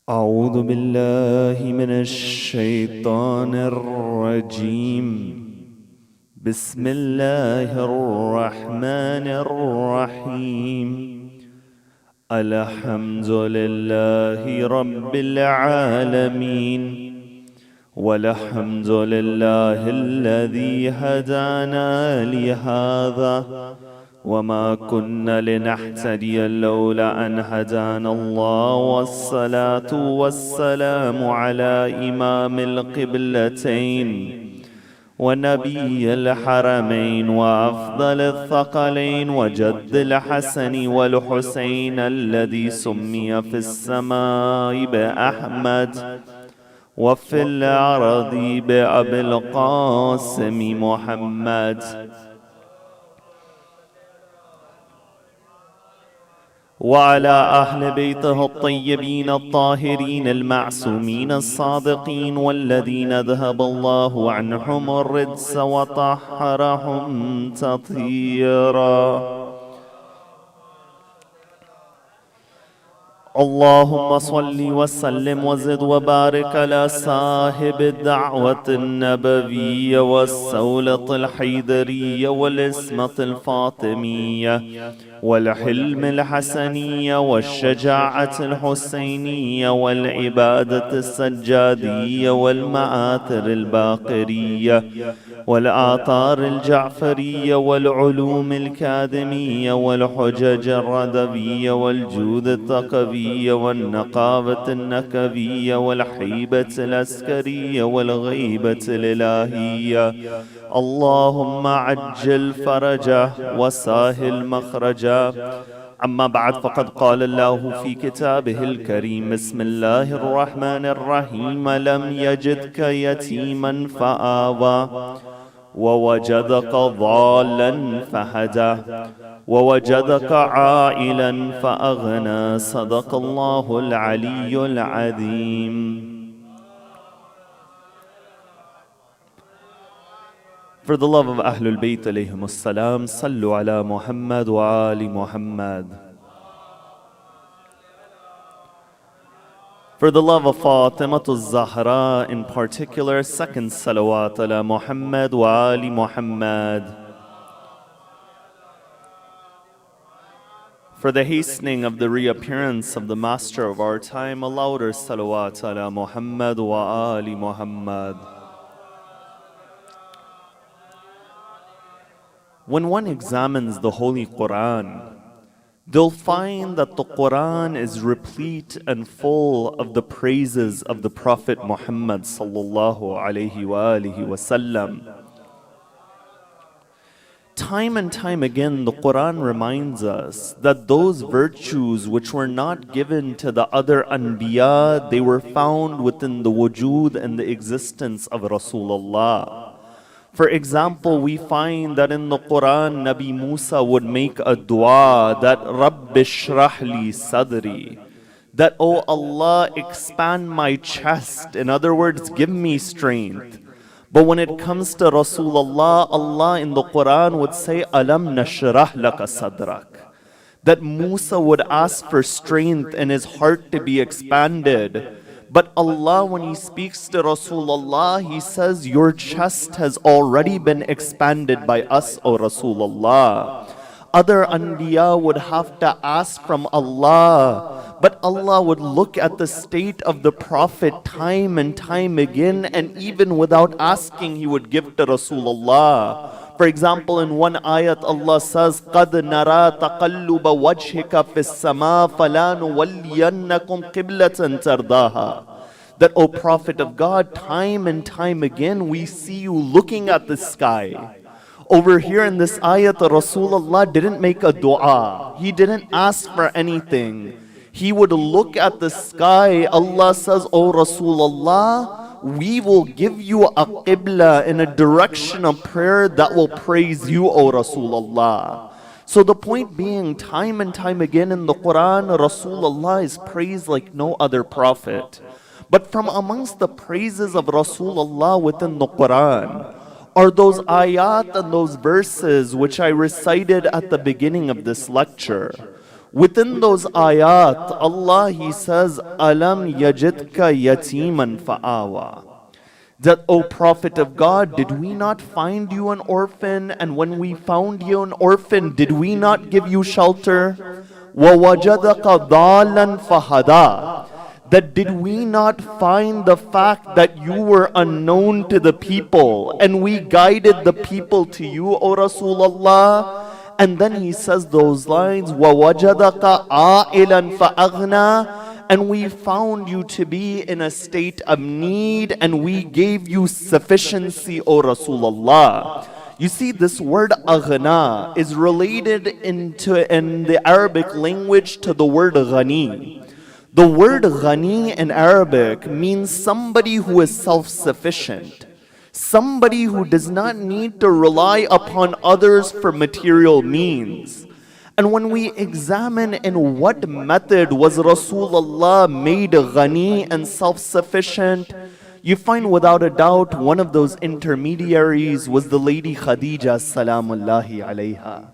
أعوذ بالله من الشيطان الرجيم. بسم الله الرحمن الرحيم. الحمد لله رب العالمين، والحمد لله الذي هدانا لهذا وما كنا لنهتدي لولا أن هدانا الله، والصلاة والسلام على إمام القبلتين ونبي الحرمين وأفضل الثقلين وجد الحسن والحسين الذي سمي في السماء بأحمد وفي الأرض بأبي القاسم محمد، وعلى أهل بيته الطيبين الطاهرين المعصومين الصادقين والذين ذهب الله عنهم الرجس وطهرهم تطهيرا. اللهم صل وسلم وزد وبارك على صاحب الدعوة النبوية والسولة الحيدرية والإسمة الفاطمية والحلم الحسنية والشجاعة الحسينية والعبادة السجادية والمآثر الباقرية والآثار الجعفرية والعلوم الكاذمية والحجج الردوية والجود الثقفية والنقابة النكبية والحيبة العسكرية والغيبة الإلهية. اللهم عجل فرجه وسهل مخرجه. أما بعد، فقد قال الله في كتابه الكريم: بسم الله الرحمن الرحيم. لم يجدك يتيما فآوى ووجدك ضالا فهدى ووجدك عائلا فأغنى. صدق الله العلي العظيم. For the love of Ahlul Bayt alayhim as-salam, sallu ala Muhammad wa ali Muhammad. For the love of Fatimatu Zahra in particular, second salawat ala Muhammad wa ali Muhammad. For the hastening of the reappearance of the master of our time, a louder salawat ala Muhammad wa ali Muhammad. When one examines the Holy Quran, they'll find that the Quran is replete and full of the praises of the Prophet Muhammad sallallahu alayhi wa alihi wasallam. Time and time again, the Quran reminds us that those virtues which were not given to the other Anbiya, they were found within the wujud and the existence of Rasulullah. For example, we find that in the Quran, Nabi Musa would make a dua that Rabbi shrah li sadri, that, oh Allah, expand my chest. In other words, give me strength. But when it comes to Rasulullah, Allah in the Quran would say, Alam nashrah laka sadrak, that Musa would ask for strength in his heart to be expanded. But Allah, when He speaks to Rasulullah, He says, your chest has already been expanded by us, O Rasulullah. Other Anbiya would have to ask from Allah, but Allah would look at the state of the Prophet time and time again, and even without asking, He would give to Rasulullah. For example, in one ayat, Allah says, قَدْ نَرَى تَقَلُّبَ وَجْهِكَ فِي السَّمَاءِ فَلَا نُوَلِّيَنَّكُمْ قِبْلَةً تَرْضَاهَا. That, O Prophet of God, time and time again, we see you looking at the sky. Over here in this ayat, Rasulullah didn't make a dua. He didn't ask for anything. He would look at the sky. Allah says, O Rasulullah, we will give you a qibla in a direction of prayer that will praise you, O Rasulullah. So the point being, time and time again in the Quran, Rasulullah is praised like no other prophet. But from amongst the praises of Rasulullah within the Quran are those ayat and those verses which I recited at the beginning of this lecture, Within those ayat, Allah, He says, Alam yajidka yatiman fa'awa. That, O Prophet of God, did we not find you an orphan? And when we found you an orphan, did we not give you shelter? وَوَجَدَكَ ضَالًا فَهَدَى. That did we not find the fact that you were unknown to the people, and we guided the people to you, O Rasulullah? And then he says those lines, وَوَجَدَكَ عَائِلًا فَأَغْنَى. And we found you to be in a state of need, and we gave you sufficiency, O Rasulullah. You see, this word aghna is related in the Arabic language to the word ghani. The word ghani in Arabic means somebody who is self-sufficient, somebody who does not need to rely upon others for material means. And when we examine in what method was Rasulullah made ghani and self-sufficient, you find without a doubt one of those intermediaries was the lady Khadija salamullahi alayha.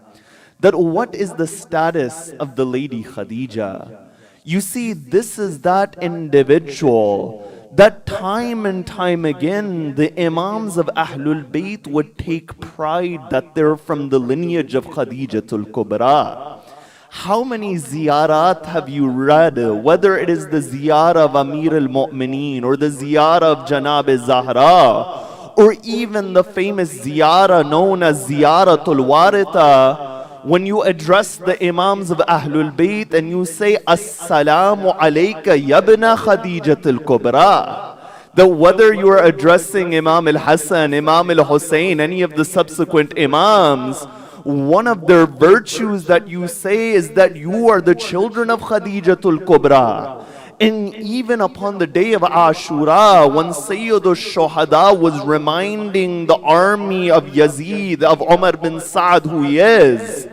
That what is the status of the lady Khadija? You see, this is that individual that time and time again the Imams of Ahlul Bayt would take pride that they're from the lineage of Khadijatul Kubra. How many ziyarat have you read, whether it is the ziyarah of Amir al-Mu'mineen or the ziyarah of Janab al-Zahra, or even the famous ziyarah known as Ziyaratul Waritha, when you address the Imams of Ahlul Bayt and you say, Assalamu alayka yabna Khadijatul Kubra, that whether you are addressing Imam al-Hassan, Imam al-Hussein, any of the subsequent Imams, one of their virtues that you say is that you are the children of Khadijatul Kubra. And even upon the day of Ashura, when Sayyid al-Shuhada was reminding the army of Yazid, of Umar bin Sa'd who he is,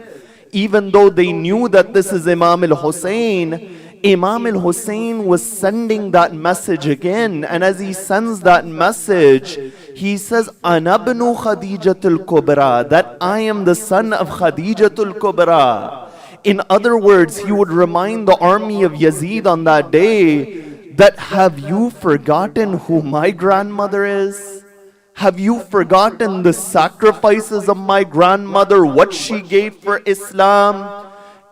even though they knew that this is Imam al-Hussein, Imam al-Hussein was sending that message again. And as he sends that message, he says, Anabnu Khadijatul Kubra, that I am the son of Khadijatul Kubra. In other words, he would remind the army of Yazid on that day that, have you forgotten who my grandmother is? Have you forgotten the sacrifices of my grandmother, what she gave for Islam?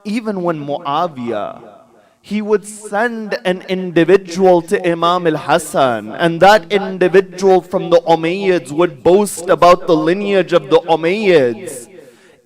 Even when Muawiyah, he would send an individual to Imam al-Hassan, and that individual from the Umayyads would boast about the lineage of the Umayyads.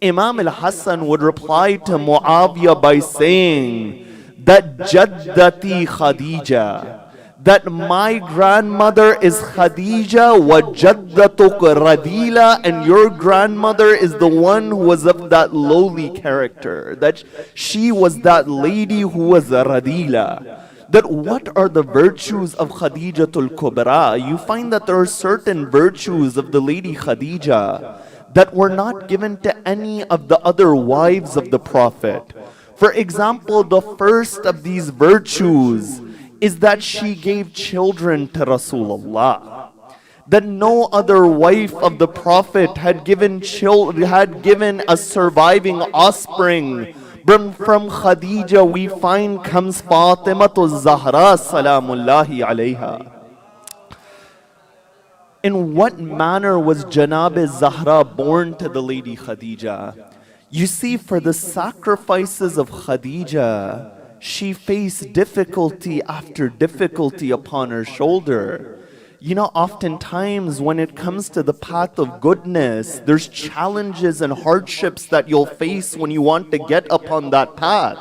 Imam al-Hassan would reply to Muawiyah by saying that Jaddati Khadija, that my grandmother is Khadija, wa jaddatuk Radila, and your grandmother is the one who was of that lowly character, that she was that lady who was a Radila. That what are the virtues of Khadijatul Kubra? You find that there are certain virtues of the lady Khadija that were not given to any of the other wives of the Prophet. For example, the first of these virtues is that she gave children to Rasulullah. That no other wife of the Prophet had given a surviving offspring. From Khadija we find comes Fatimatul Zahra salamullahi alayha. In what manner was Janab Zahra born to the lady Khadija? You see, for the sacrifices of Khadija, she faced difficulty after difficulty upon her shoulder. You know, oftentimes when it comes to the path of goodness, there's challenges and hardships that you'll face when you want to get upon that path.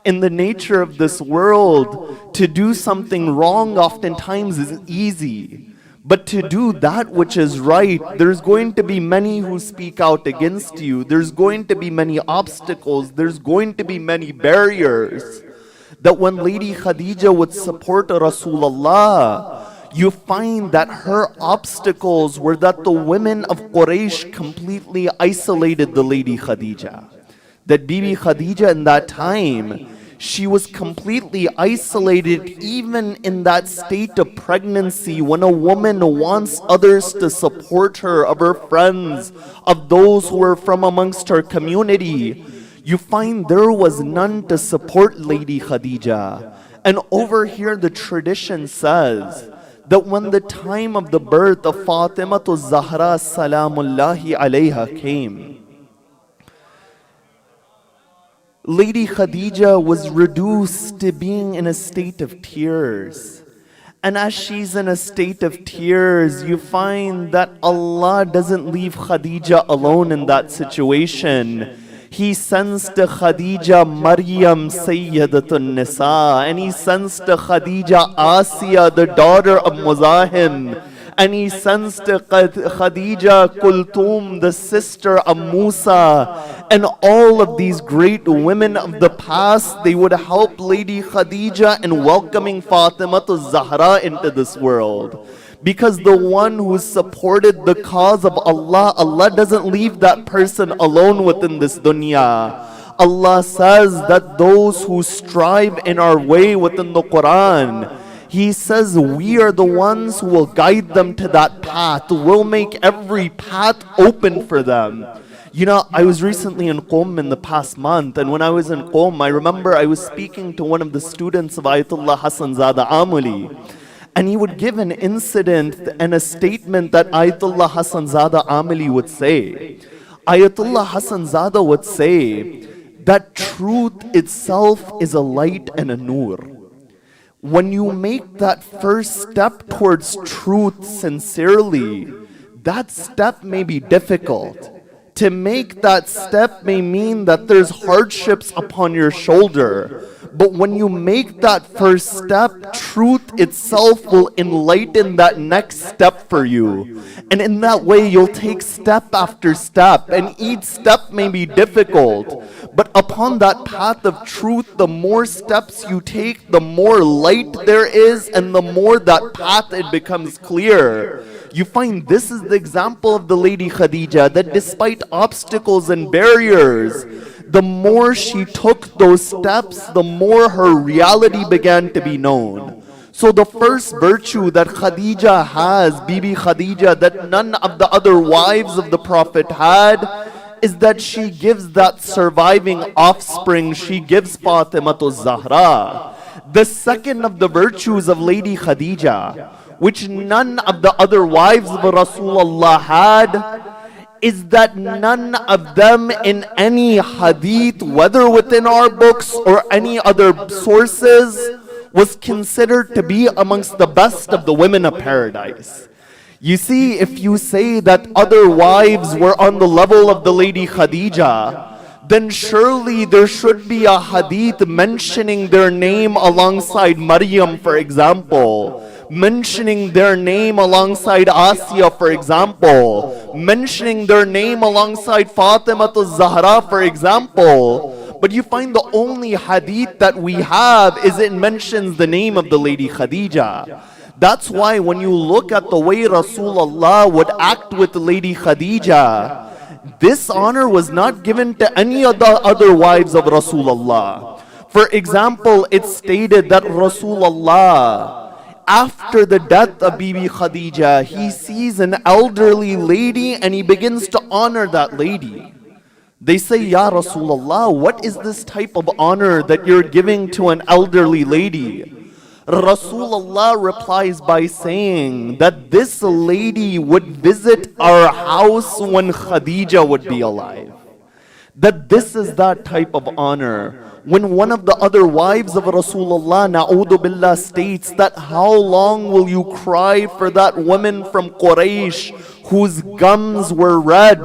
In the nature of this world, to do something wrong oftentimes is easy. But to do that which is right, there's going to be many who speak out against you. There's going to be many obstacles. There's going to be many barriers. That when Lady Khadija would support Rasulullah, you find that her obstacles were that the women of Quraysh completely isolated the Lady Khadija. That Bibi Khadija in that time, she was completely isolated even in that state of pregnancy. When a woman wants others to support her, of her friends, of those who are from amongst her community, you find there was none to support Lady Khadija. And over here the tradition says that when the time of the birth of Fatima Zahra Salamullahi alayha came, Lady Khadija was reduced to being in a state of tears. And as she's in a state of tears, you find that Allah doesn't leave Khadija alone in that situation. He sends to Khadija Maryam Sayyidatun Nisa, and He sends to Khadija Asiya, the daughter of Muzahim, and He sends to Khadija Kulthum, the sister of Musa. And all of these great women of the past, they would help Lady Khadija in welcoming Fatima Zahra into this world. Because the one who supported the cause of Allah, Allah doesn't leave that person alone within this dunya. Allah says that those who strive in our way within the Quran, He says we are the ones who will guide them to that path. We'll make every path open for them. You know, I was recently in Qom in the past month, and when I was in Qom, I remember I was speaking to one of the students of Ayatollah Hassan Zada Amuli. And he would give an incident and a statement that Ayatollah Hassan Zada Amali would say. Ayatollah Hassan Zada would say that truth itself is a light and a nur. When you make that first step towards truth sincerely, that step may be difficult. To make that step may mean that there's hardships upon your shoulder. But when you make that first step, truth itself will enlighten that next step for you. And in that way, you'll take step after step, and each step may be difficult. But upon that path of truth, the more steps you take, the more light there is, and the more that path it becomes clear. You find this is the example of the Lady Khadija, that despite obstacles and barriers, the more she took those steps, the more her reality began to be known. So the first virtue that Khadija has, Bibi Khadija, that none of the other wives of the Prophet had, is that she gives that surviving offspring, she gives Fatima Zahra. The second of the virtues of Lady Khadija, which none of the other wives of Rasulullah had, is that none of them in any hadith, whether within our books or any other sources, was considered to be amongst the best of the women of paradise. You see, if you say that other wives were on the level of the Lady Khadija, then surely there should be a hadith mentioning their name alongside Maryam, for example. Mentioning their name alongside Asiya, for example. Mentioning their name alongside Fatima Zahra, for example. But you find the only hadith that we have is it mentions the name of the Lady Khadija. That's why when you look at the way Rasulullah would act with Lady Khadija, this honor was not given to any of the other wives of Rasulullah. For example, it's stated that Rasulullah, after the death of Bibi Khadija, he sees an elderly lady and he begins to honor that lady. They say, Ya Rasulullah, what is this type of honor that you're giving to an elderly lady? Rasulullah replies by saying that this lady would visit our house when Khadija would be alive. That this is that type of honor. When one of the other wives of Rasulullah, na'udhu billah, states that how long will you cry for that woman from Quraysh whose gums were red?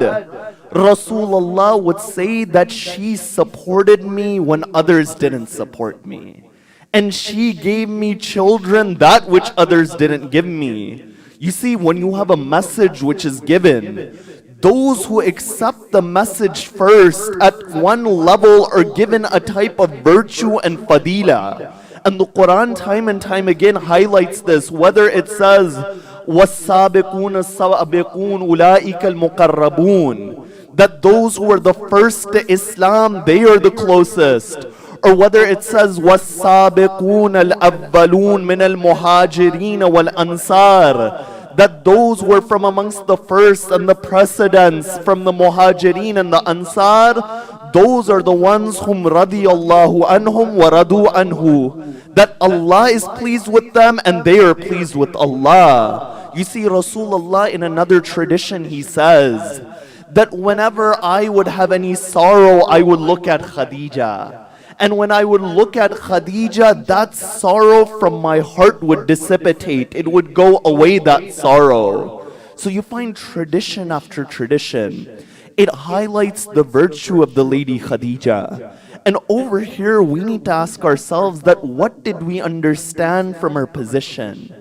Rasulullah would say that she supported me when others didn't support me. And she gave me children that which others didn't give me. You see, when you have a message which is given, those who accept the message first at one level are given a type of virtue and fadila. And the Quran time and time again highlights this, whether it says, وَالسَّابِقُونَ السَّابِقُونَ أُولَٰئِكَ الْمُقَرَّبُونَ, that those who are the first to Islam, they are the closest. Or whether it says, وَالسَّابِقُونَ الْأَوَّلُونَ مِنَ الْمُهَاجِرِينَ وَالْأَنصَارِ, that those were from amongst the first and the precedents from the Muhajirin and the Ansar, those are the ones whom radiyallahu anhum wa radu anhu, that Allah is pleased with them and they are pleased with Allah. You see, Rasulullah in another tradition, he says that whenever I would have any sorrow, I would look at Khadija. And when I would look at Khadija, that sorrow from my heart would dissipate. It would go away, that sorrow. So you find tradition after tradition. It highlights the virtue of the lady Khadija. And over here, we need to ask ourselves that what did we understand from her position?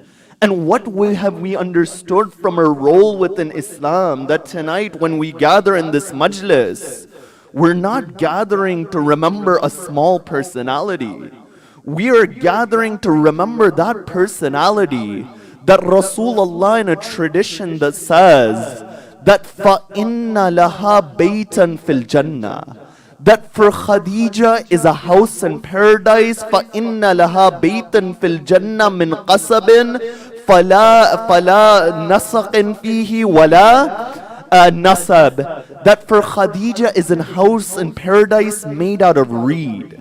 And what have we understood from her role within Islam? That tonight when we gather in this majlis, we're not gathering to remember a small personality. We are gathering to remember that personality, that Rasulullah in a tradition that says that فَإِنَّ لَهَا بَيْتًا فِي الْجَنَّةِ, that for Khadija is a house in paradise. فَإِنَّ لَهَا بَيْتًا فِي الْجَنَّةِ مِنْ قَصَبٍ فَلَا نَسَقٍ فِيهِ وَلَا nasab, that for Khadija is a house in paradise made out of reed.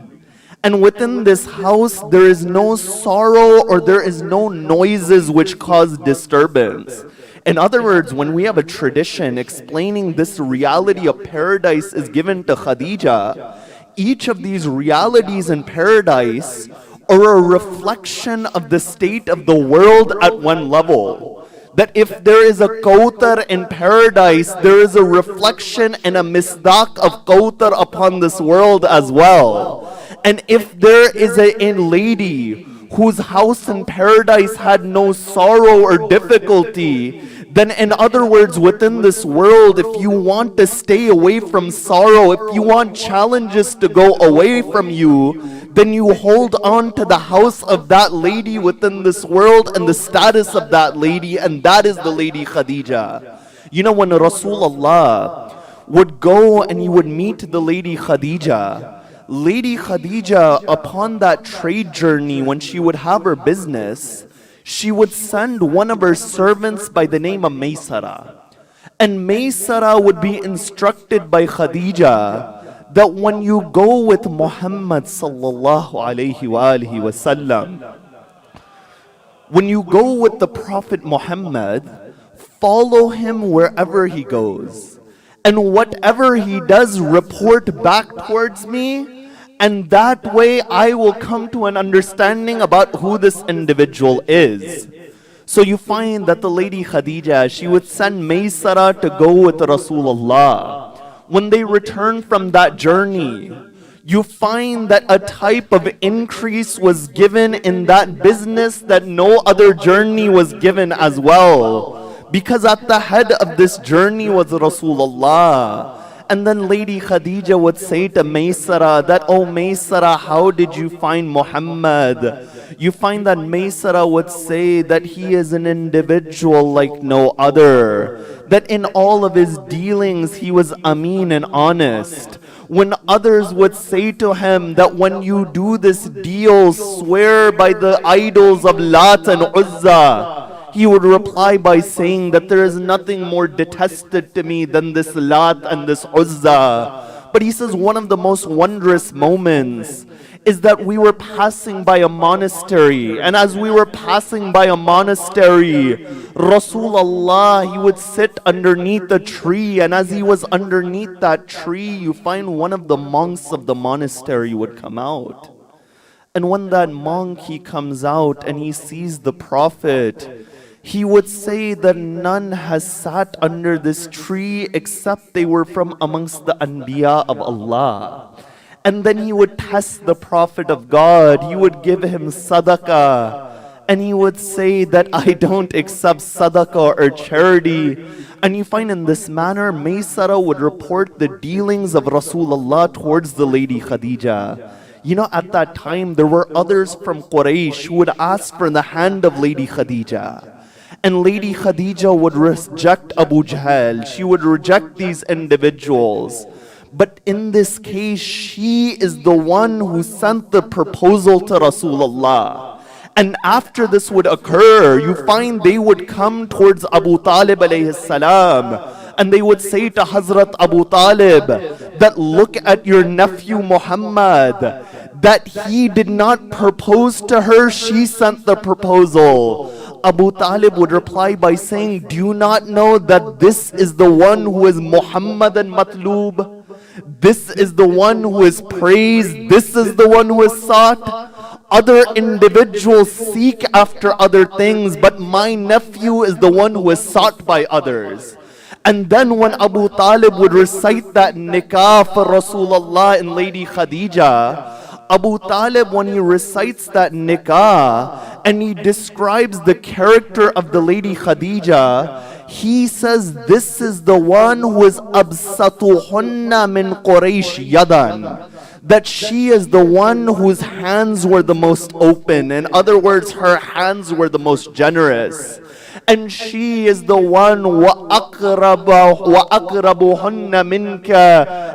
And within this house there is no sorrow or there is no noises which cause disturbance. In other words, when we have a tradition explaining this reality of paradise is given to Khadija, each of these realities in paradise are a reflection of the state of the world at one level. That if there is a Kawthar in paradise, there is a reflection and a misdaq of Kawthar upon this world as well. And if there is a lady whose house in paradise had no sorrow or difficulty, then in other words, within this world, if you want to stay away from sorrow, if you want challenges to go away from you, then you hold on to the house of that lady within this world and the status of that lady, and that is the lady Khadija. You know, when Rasulullah would go and he would meet the lady Khadija, Lady Khadija, upon that trade journey, when she would have her business, she would send one of her servants by the name of Maysara. And Maysara would be instructed by Khadija that when you go with Muhammad sallallahu alayhi wa alihi wasallam, when you go with the Prophet Muhammad, follow him wherever he goes. And whatever he does, report back towards me. And that way I will come to an understanding about who this individual is. So you find that the lady Khadija, she would send Maysara to go with Rasulullah. When they return from that journey, you find that a type of increase was given in that business that no other journey was given as well. Because at the head of this journey was Rasulullah. And then Lady Khadija would say to Maysara that, oh Maysara, how did you find Muhammad? You find that Maysara would say that he is an individual like no other. That in all of his dealings he was ameen and honest. When others would say to him that when you do this deal, swear by the idols of Lat and Uzza, he would reply by saying that there is nothing more detested to me than this Lat and this Uzza. But he says one of the most wondrous moments is that we were passing by a monastery, and as we were passing by a monastery, Rasulullah, he would sit underneath a tree, and as he was underneath that tree, you find one of the monks of the monastery would come out. And when that monk, he comes out and he sees the Prophet, he would say that none has sat under this tree except they were from amongst the Anbiya of Allah. And then he would test the Prophet of God, he would give him sadaqah, and he would say that I don't accept sadaqah or charity. And you find in this manner, Maysara would report the dealings of Rasulullah towards the lady Khadija. You know, at that time, there were others from Quraysh who would ask for the hand of Lady Khadija. And Lady Khadija would reject Abu Jahl. She would reject these individuals. But in this case, she is the one who sent the proposal to Rasulullah. And after this would occur, you find they would come towards Abu Talib alayhi salam. And they would say to Hazrat Abu Talib that look at your nephew Muhammad, that he did not propose to her, she sent the proposal. Abu Talib would reply by saying, do you not know that this is the one who is Muhammadan Matloob? This is the one who is praised. This is the one who is sought. Other individuals seek after other things, but my nephew is the one who is sought by others. And then when Abu Talib would recite that nikah for Rasulullah and Lady Khadija, Abu Talib, when he recites that nikah and he describes the character of the Lady Khadija, he says, this is the one who is absatuhunna min Quraysh yadan. That she is the one whose hands were the most open. In other words, her hands were the most generous. And she is the one وَأَقْرَبُهُنَّ مِنْكَ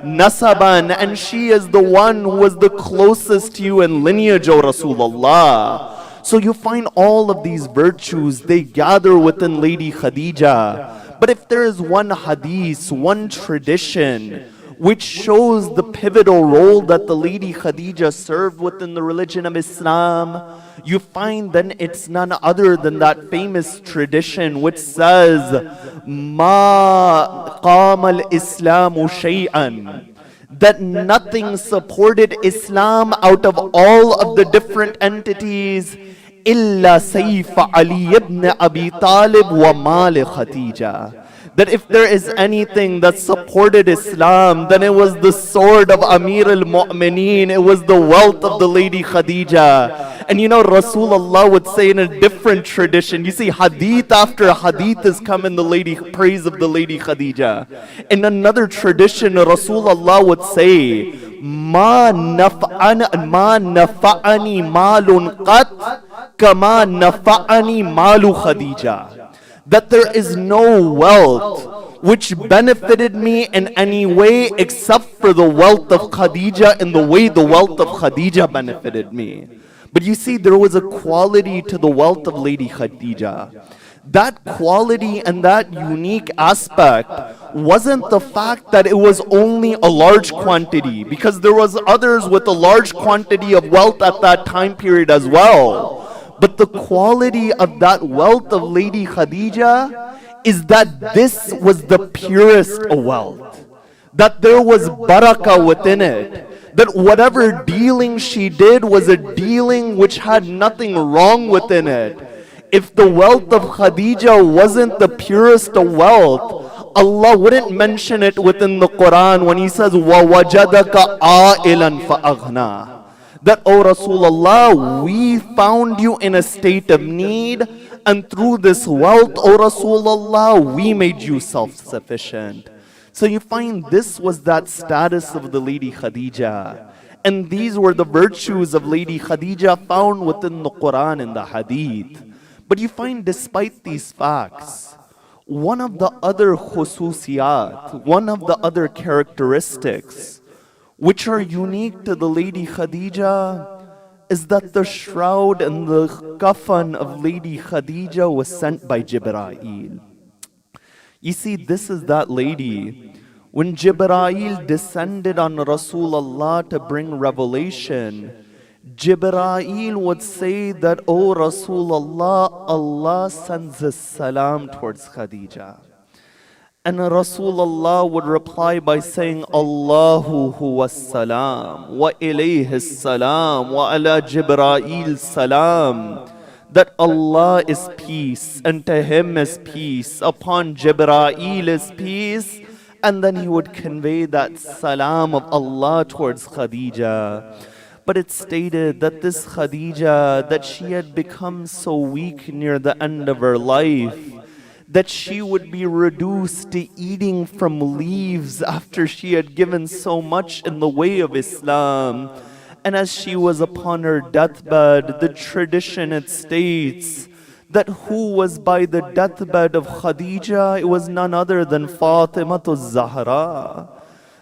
نَسَبًا. And she is the one who was the closest to you in lineage, O Rasulullah. So you find all of these virtues, they gather within Lady Khadija. But if there is one hadith, one tradition, which shows the pivotal role that the Lady Khadija served within the religion of Islam, you find then it's none other than that famous tradition which says, مَا قَامَ الْإِسْلَامُ شَيْئًا, that nothing supported Islam out of all of the different entities, إِلَّا سَيْفَ عَلِيِّ ibn Abi Talib wa مَالِ Khadija. That if there is anything that supported Islam, then it was the sword of Amir al-Mu'mineen, it was the wealth of the Lady Khadija. And you know, Rasulullah would say in a different tradition, you see hadith after hadith has come in the lady praise of the Lady Khadija. In another tradition, Rasulullah would say, Ma nafa'ani malun qat kama nafa'ani malu Khadija. That there is no wealth which benefited me in any way except for the wealth of Khadija in the way the wealth of Khadija benefited me. But you see, there was a quality to the wealth of Lady Khadija. That quality and that unique aspect wasn't the fact that it was only a large quantity, because there was others with a large quantity of wealth at that time period as well. But the quality of that wealth of Lady Khadija is that this was the purest of wealth. That there was barakah within it. That whatever dealing she did was a dealing which had nothing wrong within it. If the wealth of Khadija wasn't the purest of wealth, Allah wouldn't mention it within the Quran when He says, وَوَجَدَكَ عَائِلًا فَأَغْنَى. That, O Rasulullah, we found you in a state of need, and through this wealth, O Rasulullah, we made you self-sufficient. So you find this was that status of the Lady Khadija. And these were the virtues of Lady Khadija found within the Quran and the Hadith. But you find despite these facts, one of the other khususiyat, one of the other characteristics which are unique to the Lady Khadija is that the shroud and the kafan of Lady Khadija was sent by Jibreel. You see, this is that lady. When Jibreel descended on Rasulullah to bring revelation, Jibreel would say that, O Rasulullah, Allah sends His salam towards Khadija. And Rasulullah would reply by saying, Allahu huwa salam, wa ilayhi salam, wa ala Jibreel salam. That Allah is peace, and to Him is peace, upon Jibreel is peace. And then he would convey that salam of Allah towards Khadija. But it's stated that this Khadija, that she had become so weak near the end of her life, that she would be reduced to eating from leaves after she had given so much in the way of Islam. And as she was upon her deathbed, the tradition it states that who was by the deathbed of Khadija, it was none other than Fatimatu Zahra.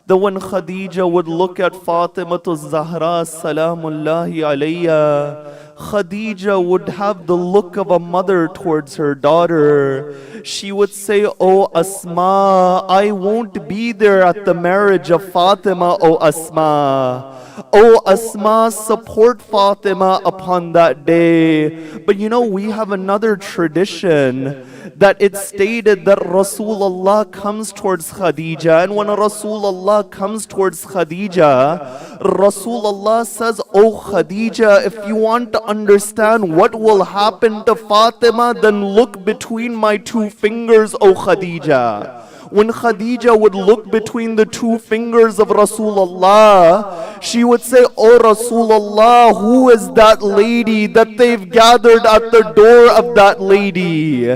That when Khadija would look at Fatimatu Zahra, salamullahi alayha, Khadija would have the look of a mother towards her daughter. She would say, "O Asma, I won't be there at the marriage of Fatima, O Asma. O Asma, support Fatima upon that day." But you know, we have another tradition that it's stated that Rasulullah comes towards Khadija, and when Rasulullah comes towards Khadija, Rasulullah says, "O Khadija, if you want to understand what will happen to Fatima, then look between my two fingers, O Khadija." When Khadija would look between the two fingers of Rasulullah, she would say, "O Rasulullah, who is that lady that they've gathered at the door of that lady?"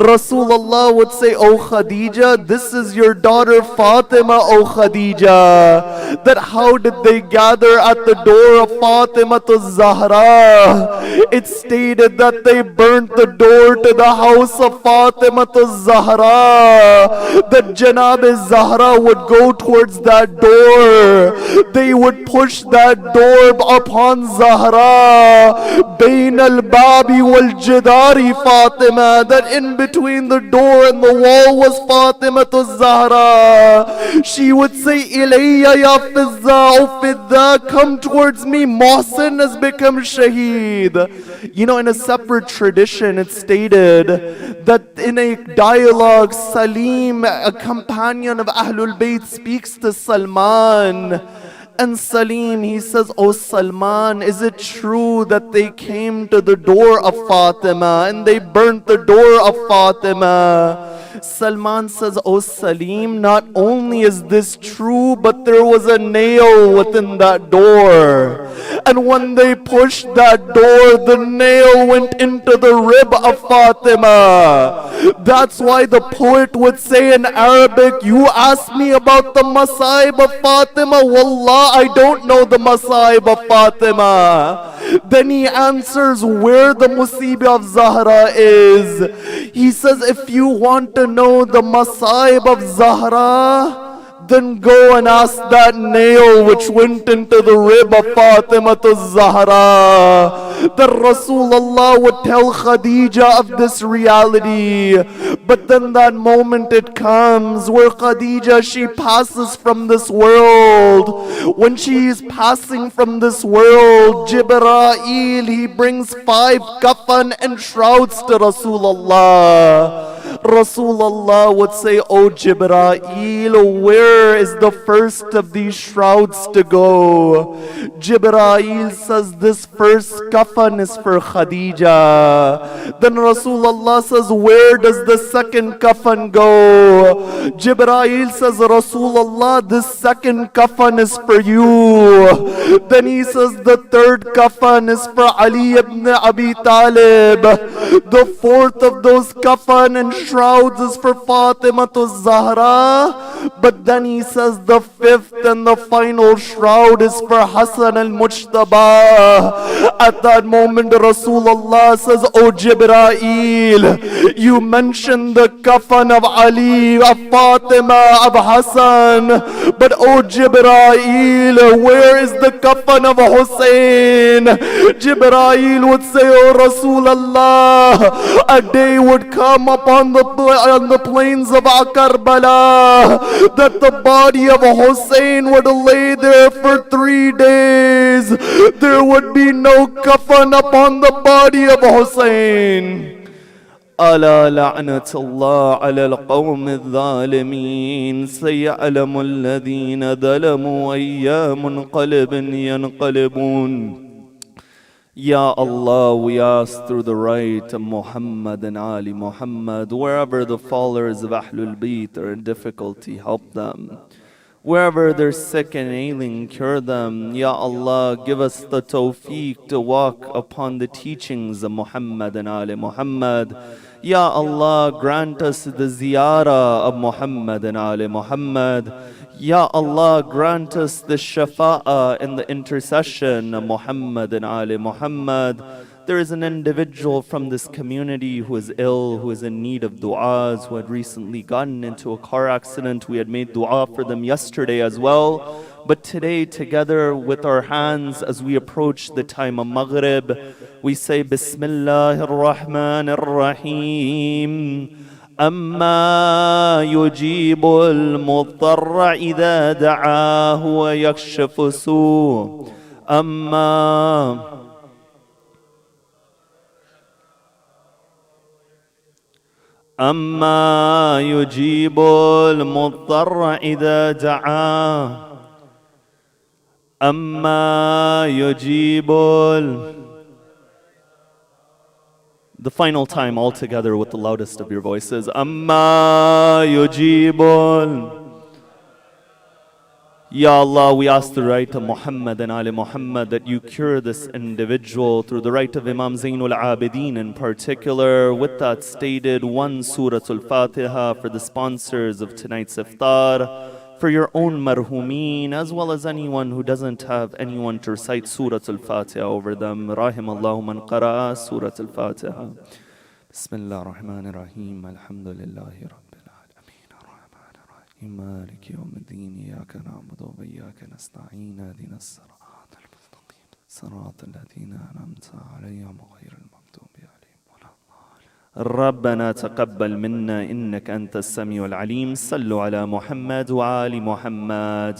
Rasulullah would say, "O Khadija, this is your daughter Fatima, O Khadija." That how did they gather at the door of Fatima to Zahra? It's stated that they burnt the door to the house of Fatima to Zahra. That Janab Zahra would go towards that door. They would push that door upon Zahra. Bain al-Babi wal-Jidari Fatima. That in between the door and the wall was Fatima to Zahra. She would say, "Ilayya ya Fizza, O Fidda, come towards me. Mohsin has become Shaheed." You know, in a separate tradition, it's stated that in a dialogue, Salim, a companion of Ahlul Bayt, speaks to Salman. And Salim, he says, "O Salman, is it true that they came to the door of Fatima and they burnt the door of Fatima?" Salman says, "O Salim, not only is this true, but there was a nail within that door. And when they pushed that door, the nail went into the rib of Fatima. That's why the poet would say in Arabic, 'You ask me about the Masaib of Fatima. Wallah, I don't know the Masaib of Fatima.' Then he answers where the Musibah of Zahra is. He says, 'If you want to know the Masaib of Zahra, then go and ask that nail which went into the rib of Fatima to Zahra.'" That Rasulullah would tell Khadija of this reality. But then that moment it comes where Khadija, she passes from this world. When she is passing from this world, Jibreel, he brings 5 kafan and shrouds to Rasulullah. Rasulullah would say, "O Jibreel, where is the first of these shrouds to go?" Jibreel says, "This first kafan is for Khadija." Then Rasulullah says, "Where does the second kafan go?" Jibreel says, "Rasulullah, this second kafan is for you." Then he says, "The third kafan is for Ali ibn Abi Talib. The fourth of those kafan and shrouds is for Fatima to Zahra." But then he says, "The fifth and the final shroud is for Hassan al-Mujtaba." At that moment, Rasulullah says, "O Jibreel, you mentioned the kafan of Ali, of Fatima, of Hassan. But O Jibreel, where is the kafan of Hussein?" Jibreel would say, "O Rasulullah, a day would come upon the plains of Karbala that the body of Hussein would lay there for 3 days. There would be no kafan upon the body of Hussein." ألا لعنة الله على القوم الظالمين سيعلم الذين ظلموا أي منقلب ينقلبون. Ya Allah, we ask through the right of Muhammad and Ali Muhammad, wherever the followers of Ahlul Bayt are in difficulty, help them. Wherever they're sick and ailing, cure them. Ya Allah, give us the tawfiq to walk upon the teachings of Muhammad and Ali Muhammad. Ya Allah, grant us the ziyarah of Muhammad and Ali Muhammad. Ya Allah, grant us the shafa'ah and the intercession of Muhammad and Ali Muhammad. There is an individual from this community who is ill, who is in need of du'as, who had recently gotten into a car accident. We had made du'a for them yesterday as well. But today, together with our hands, as we approach the time of Maghrib, we say Bismillah ar-Rahman ar-Rahim. أما يجيب المضطر إذا دعاه ويكشف السوء أما يجيب المضطر إذا دعاه أما يجيب The final time all together with the loudest of your voices. Amma yujibun. Ya Allah, we ask the right of Muhammad and Ali Muhammad that you cure this individual through the right of Imam Zainul Abidin in particular. With that stated, one Surah Al-Fatiha for the sponsors of tonight's iftar, for your own marhumeen, as well as anyone who doesn't have anyone to recite Surah Al-Fatiha over them. Rahimallahu man qara'a Surah Al-Fatiha. Bismillah ar-Rahman ar-Rahim. Alhamdulillahi Rabbil Alameen. Ar-Rahman ar-Rahim. Malik yawm ad-din. Iyaka na'budu wa iyaka nasta'een. Ihdina as-sirata al-mustaqim. Sirata alladhina an'amta alayhim ghayril maghdubi alayhim. ربنا تقبل منا إنك أنت السميع العليم. صلوا على محمد وآل محمد.